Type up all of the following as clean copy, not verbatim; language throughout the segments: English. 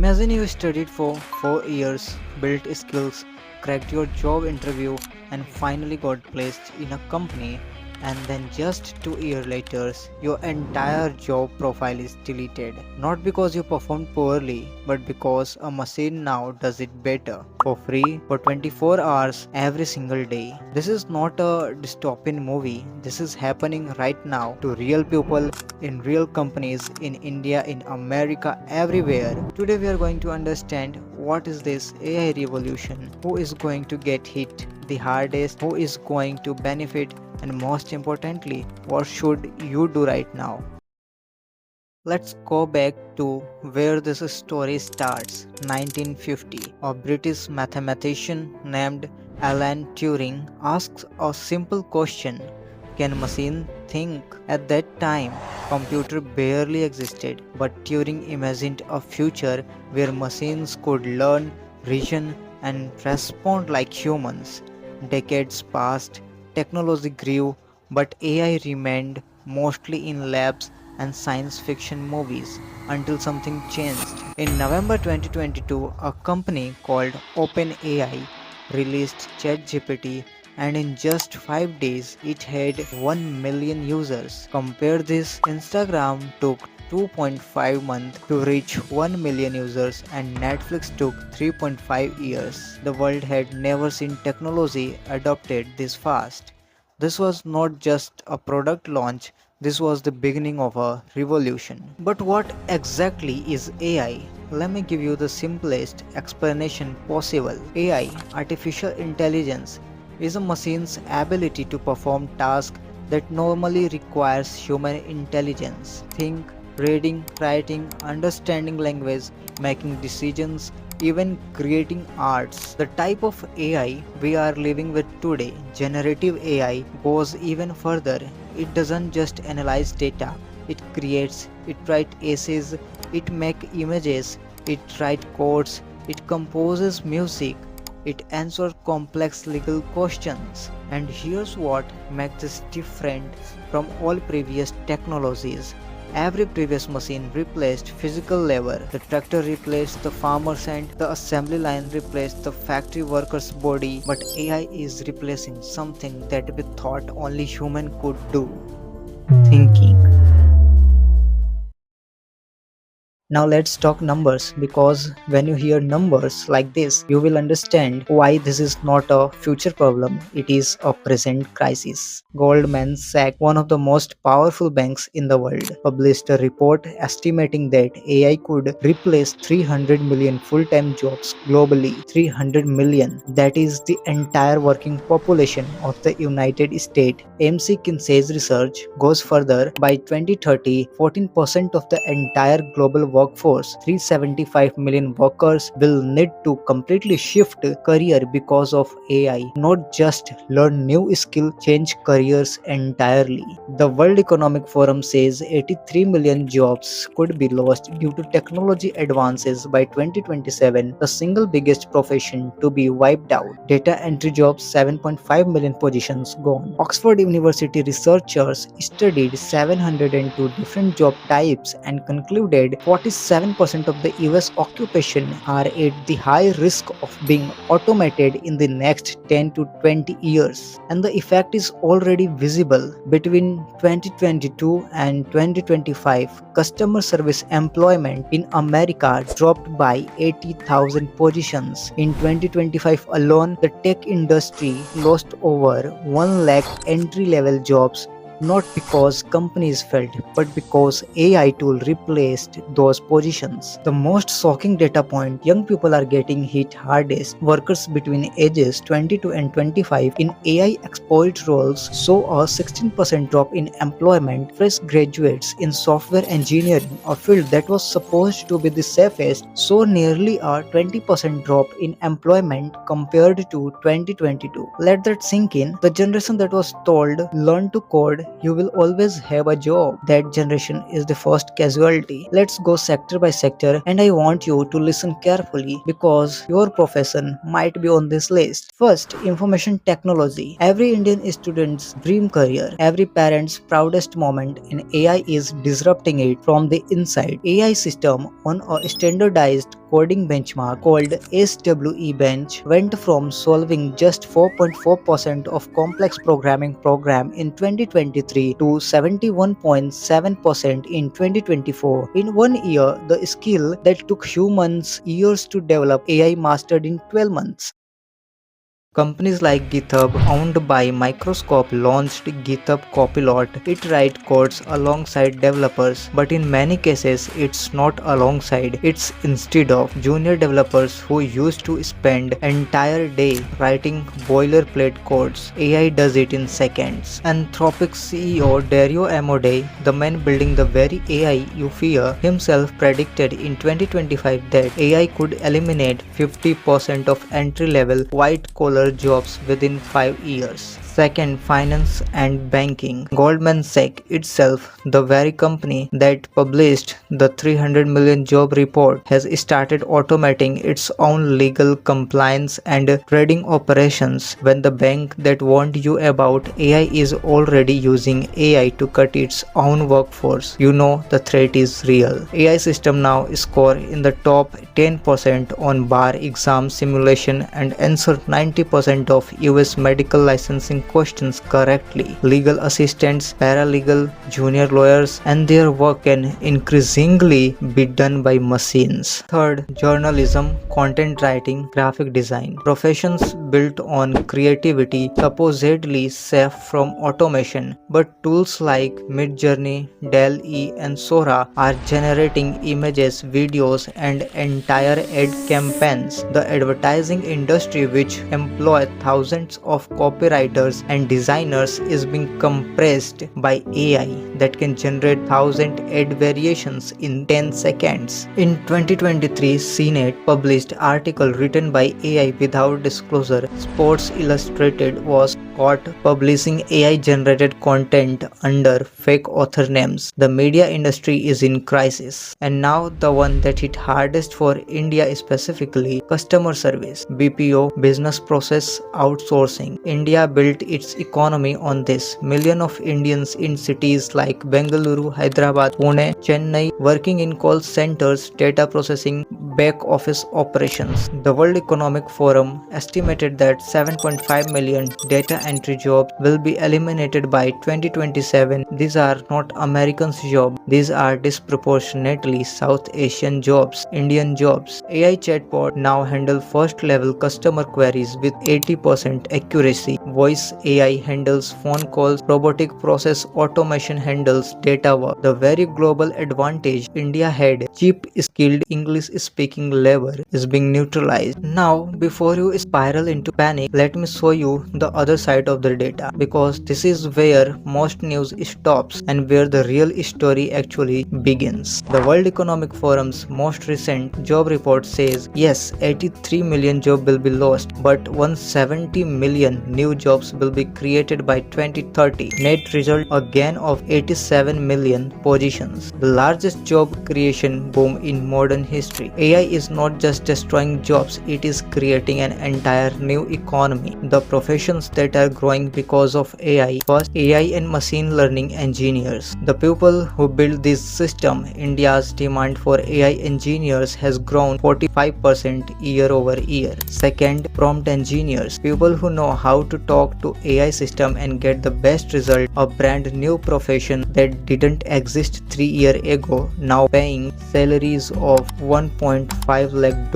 Imagine you studied for 4 years, built skills, cracked your job interview, and finally got placed in a company, and then just 2 years later, your entire job profile is deleted. Not because you performed poorly, but because a machine now does it better, for free, for 24 hours every single day. This is not a dystopian movie, this is happening right now to real people in real companies in India, in America, everywhere. Today we are going to understand what is this AI revolution, who is going to get hit the hardest, who is going to benefit, and most importantly, what should you do right now. Let's go back to where this story starts. 1950, a British mathematician named Alan Turing asks a simple question: can machine think? At that time, computer barely existed, but Turing imagined a future where machines could learn, reason, and respond like humans. Decades passed, technology grew, but AI remained mostly in labs and science fiction movies until something changed. In November 2022, a company called OpenAI released ChatGPT, and in just 5 days it had 1 million users. Compare this: Instagram took 2.5 months to reach 1 million users and Netflix took 3.5 years. The world had never seen technology adopted this fast. This was not just a product launch, this was the beginning of a revolution. But what exactly is AI? Let me give you the simplest explanation possible. AI, artificial intelligence, is a machine's ability to perform tasks that normally requires human intelligence. Think, reading, writing, understanding language, making decisions, even creating arts. The type of AI we are living with today, generative AI, goes even further. It doesn't just analyze data, it creates, it writes essays, it makes images, it writes codes, it composes music, it answers complex legal questions. And here's what makes this different from all previous technologies. Every previous machine replaced physical labor. The tractor replaced the farmer's hand, the assembly line replaced the factory worker's body, but AI is replacing something that we thought only human could do: thinking. Now let's talk numbers, because when you hear numbers like this, you will understand why this is not a future problem, it is a present crisis. Goldman Sachs, one of the most powerful banks in the world, published a report estimating that AI could replace 300 million full-time jobs globally. 300 million. That is the entire working population of the United States. McKinsey's research goes further. By 2030, 14% of the entire global workforce, 375 million workers, will need to completely shift career because of AI. Not just learn new skill, change careers entirely. The World Economic Forum says 83 million jobs could be lost due to technology advances by 2027, the single biggest profession to be wiped out. Data entry jobs, 7.5 million positions gone. Oxford University researchers studied 702 different job types and concluded 47% of the US occupation are at the high risk of being automated in the next 10 to 20 years. And the effect is already visible. Between 2022 and 2025, customer service employment in America dropped by 80,000 positions. In 2025 alone, the tech industry lost over 1 lakh entry-level jobs, not because companies failed, but because AI tool replaced those positions. The most shocking data point: young people are getting hit hardest. Workers between ages 22 and 25 in AI exposed roles saw a 16% drop in employment. Fresh graduates in software engineering, a field that was supposed to be the safest, saw nearly a 20% drop in employment compared to 2022. Let that sink in. The generation that was told, learn to code, you will always have a job, that generation is the first casualty. Let's go sector by sector, and I want you to listen carefully because your profession might be on this list. First, information technology. Every Indian student's dream career, every parent's proudest moment, and AI is disrupting it from the inside. AI system on a standardized coding benchmark called SWE Bench went from solving just 4.4% of complex programming program in 2023 to 71.7% in 2024. In 1 year, the skill that took humans years to develop, AI mastered in 12 months. Companies like GitHub, owned by Microsoft, launched GitHub Copilot. It writes codes alongside developers, but in many cases, it's not alongside. It's instead of. Junior developers who used to spend entire day writing boilerplate codes, AI does it in seconds. Anthropic's CEO Dario Amodei, the man building the very AI you fear, himself predicted in 2025 that AI could eliminate 50% of entry-level white-collar jobs within 5 years. Second, finance and banking. Goldman Sachs itself, the very company that published the 300 million job report, has started automating its own legal compliance and trading operations. When the bank that warned you about AI is already using AI to cut its own workforce, you know the threat is real. AI system now score in the top 10% on bar exam simulation and answer 90% of US medical licensing questions correctly. Legal assistants, paralegal, junior lawyers, and their work can increasingly be done by machines. Third, journalism, content writing, graphic design. Professions built on creativity, supposedly safe from automation, but tools like Midjourney, DALL-E, and Sora are generating images, videos, and entire ad campaigns. The advertising industry, which employs thousands of copywriters and designers, is being compressed by AI that can generate 1,000 ad variations in 10 seconds. In 2023, CNET published article written by AI without disclosure. Sports Illustrated was caught publishing AI-generated content under fake author names. The media industry is in crisis. And now the one that hit hardest for India specifically, customer service, BPO, business process outsourcing. India built its economy on this. Millions of Indians in cities like Bengaluru, Hyderabad, Pune, Chennai working in call centers, data processing, back office operations. The World Economic Forum estimated that 7.5 million data entry jobs will be eliminated by 2027. These are not Americans' jobs. These are disproportionately South Asian jobs, Indian jobs. AI chatbot now handle first-level customer queries with 80% accuracy. Voice AI handles phone calls. Robotic process automation handles data work. The very global advantage India had, cheap skilled English-speaking labor, is being neutralized. Now, before you spiral into panic, let me show you the other side of the data, because this is where most news stops and where the real story actually begins. The World Economic Forum's most recent job report says, yes, 83 million jobs will be lost, but 170 million new jobs will be created by 2030. Net result, a gain of 87 million positions, the largest job creation boom in modern history. AI is not just destroying jobs, it is creating an entire new economy. The professions that are growing because of AI. First, AI and machine learning engineers. The people who build this system. India's demand for AI engineers has grown 45% year over year. Second, prompt engineers. People who know how to talk to AI system and get the best result. A brand new profession that didn't exist 3 years ago, now paying salaries of $1.5 lakh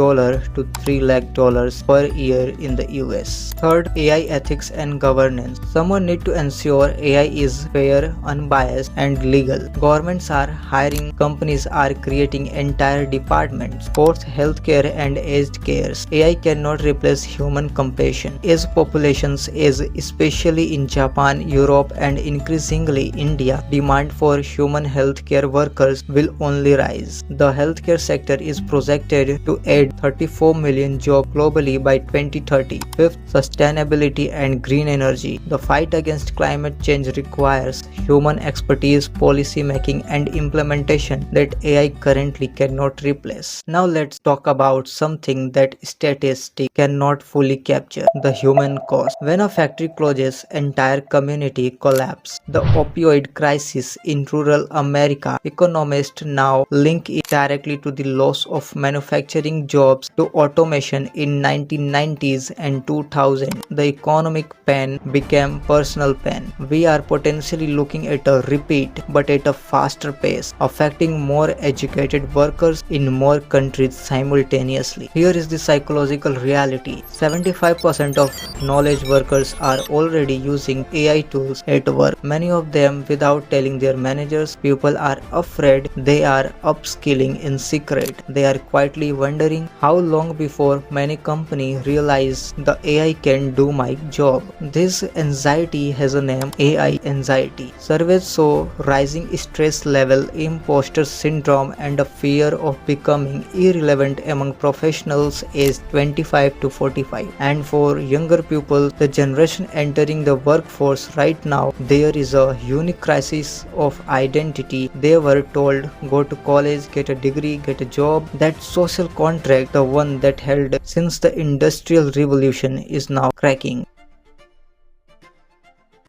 to $3 lakh per year in the US. Third, AI ethics and governance. Someone need to ensure AI is fair, unbiased, and legal. Governments are hiring, companies are creating entire departments. Fourth, healthcare and aged cares. AI cannot replace human compassion. As populations age, especially in Japan, Europe, and increasingly India, demand for human healthcare workers will only rise. The healthcare sector is projected to add 34 million jobs globally by 2030. security. Fifth, sustainability and green energy. The fight against climate change requires human expertise, policy making, and implementation that AI currently cannot replace. Now let's talk about something that statistics cannot fully capture: the human cost. When a factory closes, entire community collapse. The opioid crisis in rural America, economists now link it directly to the loss of manufacturing jobs to automation in 1990s and 2000. The economic pain became personal pain. We are potentially looking at a repeat, but at a faster pace, affecting more educated workers in more countries simultaneously. Here is the psychological reality: 75% of knowledge workers are already using AI tools at work, many of them without telling their managers. People are afraid, they are upskilling in secret. They are quietly wondering how long before many companies realize the AI can do my job. This anxiety has a name: AI anxiety. Surveys show rising stress level, imposter syndrome, and a fear of becoming irrelevant among professionals aged 25 to 45. And for younger people, the generation entering the workforce right now, there is a unique crisis of identity. They were told, go to college, get a degree, get a job. That social contract, the one that held since the Industrial Revolution, is now cracking.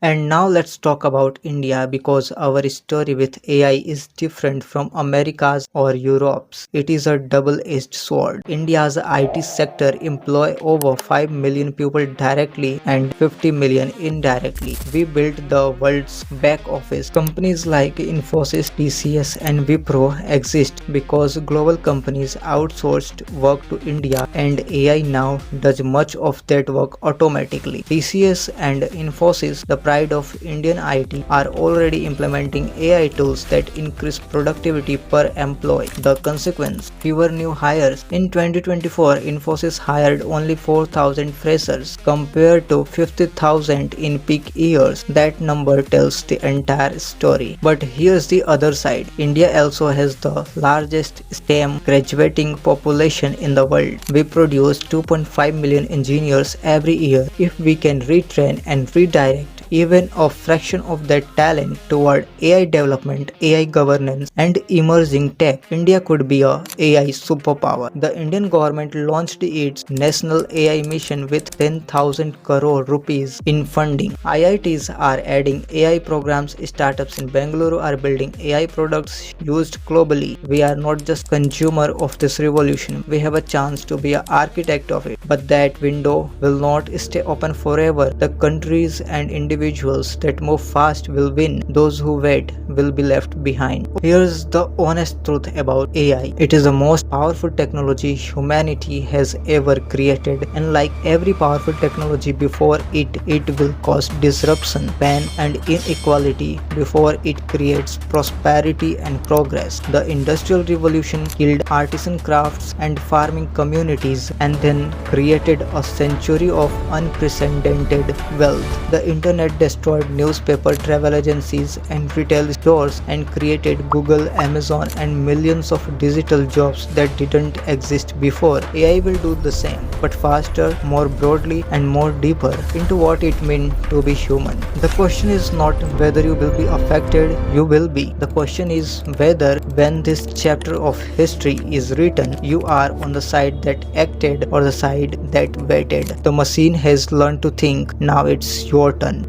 And now let's talk about India, because our story with AI is different from America's or Europe's. It is a double-edged sword. India's IT sector employ over 5 million people directly and 50 million indirectly. We built the world's back office. Companies like Infosys, TCS, and Wipro exist because global companies outsourced work to India, and AI now does much of that work automatically. TCS and Infosys, the pride of Indian IT, are already implementing AI tools that increase productivity per employee. The consequence: fewer new hires. In 2024, Infosys hired only 4,000 freshers compared to 50,000 in peak years. That number tells the entire story. But here's the other side. India also has the largest STEM graduating population in the world. We produce 2.5 million engineers every year. If we can retrain and redirect even a fraction of that talent toward AI development, AI governance, and emerging tech, India could be a AI superpower. The Indian government launched its national AI mission with 10,000 crore rupees in funding. IITs are adding AI programs. Startups in Bangalore are building AI products used globally. We are not just consumer of this revolution. We have a chance to be an architect of it. But that window will not stay open forever. The countries and individuals that move fast will win. Those who wait will be left behind. Here's the honest truth about AI. It is the most powerful technology humanity has ever created, and like every powerful technology before it, it will cause disruption, pain, and inequality before it creates prosperity and progress. The Industrial Revolution killed artisan crafts and farming communities and then created a century of unprecedented wealth. The internet destroyed newspaper, travel agencies, and retail stores, and created Google, Amazon, and millions of digital jobs that didn't exist before. AI will do the same, but faster, more broadly, and more deeper into what it means to be human. The question is not whether you will be affected, you will be. The question is whether, when this chapter of history is written, you are on the side that acted or the side that waited. The machine has learned to think, now it's your turn.